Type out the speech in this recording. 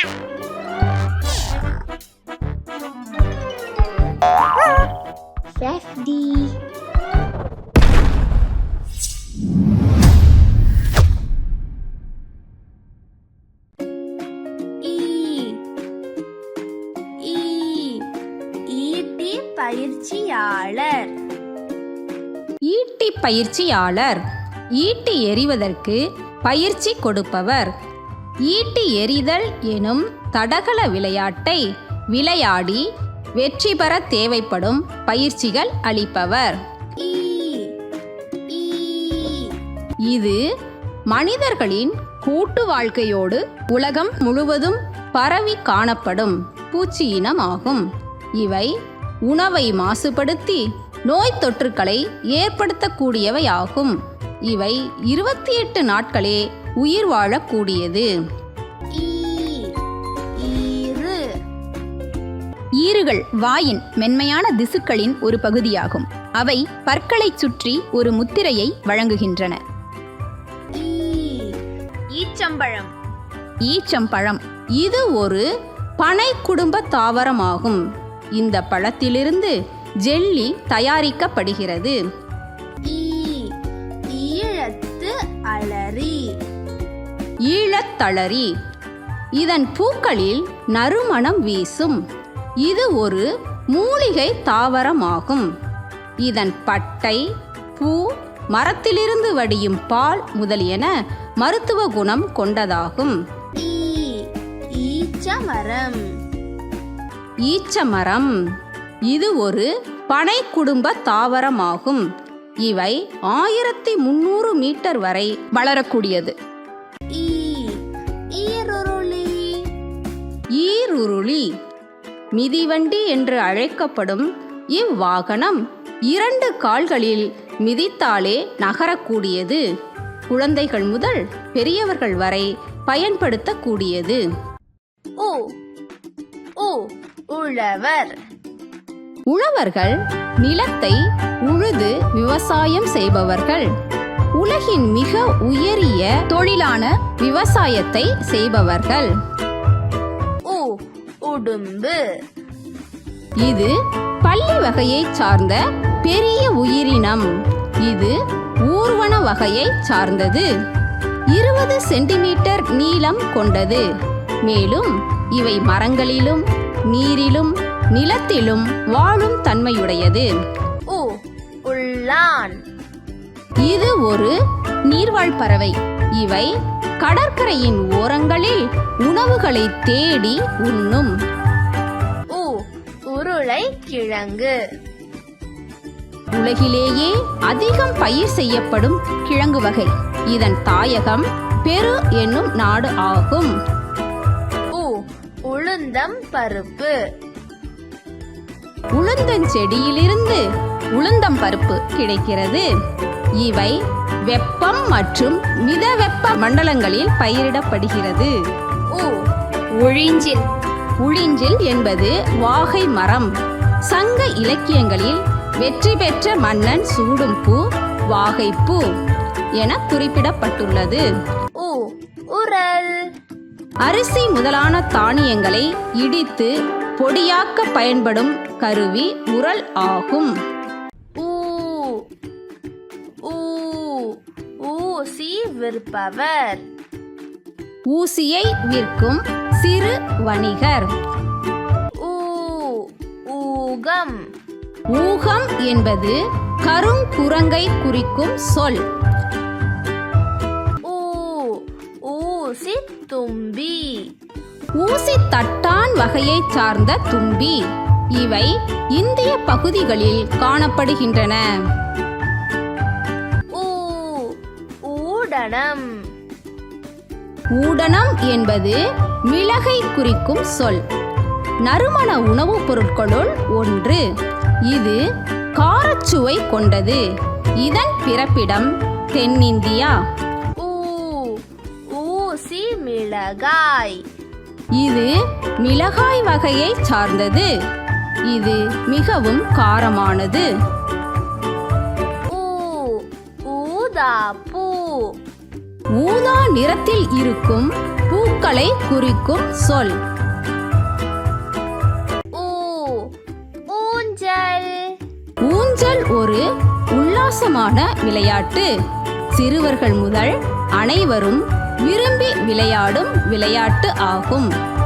Safety. பயிற்சியாளர். ஈட்டி பயிற்சியாளர் ஈட்டி எறிவதற்கு பயிற்சி கொடுப்பவர். ஈட்டி எறிதல் எனும் தடகள விளையாட்டை விளையாடி வெற்றி பெற தேவைப்படும் பயிற்சிகள் அளிப்பவர். இது மனிதர்களின் கூட்டு வாழ்க்கையோடு உலகம் முழுவதும் பரவி காணப்படும் பூச்சி இனமாகும். இவை உணவை மாசுபடுத்தி நோய் தொற்றுக்களை ஏற்படுத்தக்கூடியவையாகும். இவை 28 நாட்களே உயிர் வாழக்கூடியது. ஈறுகள் வாயின் மென்மையான திசுக்களின் ஒரு பகுதியாகும். அவை பற்களைச் சுற்றி ஒரு முத்திரையை வழங்குகின்றன. ஈச்சம்பழம். ஈச்சம்பழம் இது ஒரு பனை குடும்ப தாவரமாகும். இந்த பழத்திலிருந்து ஜெல்லி தயாரிக்கப்படுகிறது. ஈழத்து அலரி. ஈழத்தளரி இதன் பூக்களில் நறுமணம் வீசும். இது ஒரு மூலிகை தாவரமாகும். இதன் பட்டை, பூ, மரத்திலிருந்து வடியும் பால் முதலியன மருத்துவ குணம் கொண்டதாகும். ஈச்சமரம். ஈச்சமரம் இது ஒரு பனை குடும்ப தாவரமாகும். இவை 1300 மீட்டர் வரை வளரக்கூடியது. ஈருருளி. ஈருருளி மிதிவண்டி என்று அழைக்கப்படும் இவ்வாகனம் 2 கால்களில் மிதித்தாலே நகரக்கூடியது. குழந்தைகள் முதல் பெரியவர்கள் வரை பயன்படுத்தக்கூடியது. உழவர். உழவர்கள் நிலத்தை உழுது விவசாயம் செய்பவர்கள். உலகின் மிக உயரிய தொழிலான விவசாயத்தை செய்பவர்கள். உடும்பு. இது பல்லி வகையைச் சார்ந்த பெரிய உயிரினம். இது ஊர்வன வகையைச் சார்ந்தது. 20 சென்டிமீட்டர் நீளம் கொண்டது. மேலும் இவை மரங்களிலும் நீரிலும் நிலத்திலும் வாழும் தன்மையுடையது. உள்ளான். இது ஒரு நீர்வாழ் பறவை. இவை கடற்கரையின் ஓரங்களில் உணவுகளை தேடி உண்ணும். உருளை கிழங்கு. உலகிலேயே அதிகம் பயிர் செய்யப்படும் கிழங்கு வகை. இதன் தாயகம் பெரு என்னும் நாடு ஆகும். உளுந்தம் பருப்பு. உளுந்தஞ்செடியிலிருந்து உளுந்தம் பருப்பு கிடைக்கிறது. இவை வெப்பம் மற்றும் மித வெப்ப மண்டலங்களில் பயிரிடப்படுகிறது. உழிஞ்சில். உழிஞ்சில் என்பது வாகை மரம். சங்க இலக்கியங்களில் வெற்றி பெற்ற மன்னன் சூடும் பூ வாகைப்பூ என குறிப்பிடப்பட்டுள்ளது. உரல். அரிசி முதலான தானியங்களை இடித்து பொடியாக்க பயன்படும் கருவி உரல் ஆகும். ஊசி விற்பவர். ஊசியை விற்கும் சிறு வணிகர். ஊகம். ஊகம் என்பது கருங்குரங்கை குறிக்கும் சொல். ஊசி தும்பி. ஊசி தட்டான் வகையைச் சார்ந்த தும்பி. இவை இந்திய பகுதிகளில் காணப்படுகின்றன. ஊடனம். ஊடனம் என்பது மிளகை குறிக்கும் சொல். நறுமண உணவுப் பொருட்களுள் ஒன்று. இது காரச்சுவை கொண்டது. இதன் பிறப்பிடம் தென்னிந்தியா. ஊசி மிளகாய். இது மிளகாய் வகையைச் சார்ந்தது. இது மிகவும் காரமானது. ஊதாப்பூ. ஊதா நிறத்தில் இருக்கும் பூக்களை குறிக்கும் சொல். ஊ ஊஞ்சல். ஊஞ்சல் ஒரு உல்லாசமான விளையாட்டு. சிறுவர்கள் முதல் அனைவரும் விரும்பி விளையாடும் விளையாட்டு ஆகும்.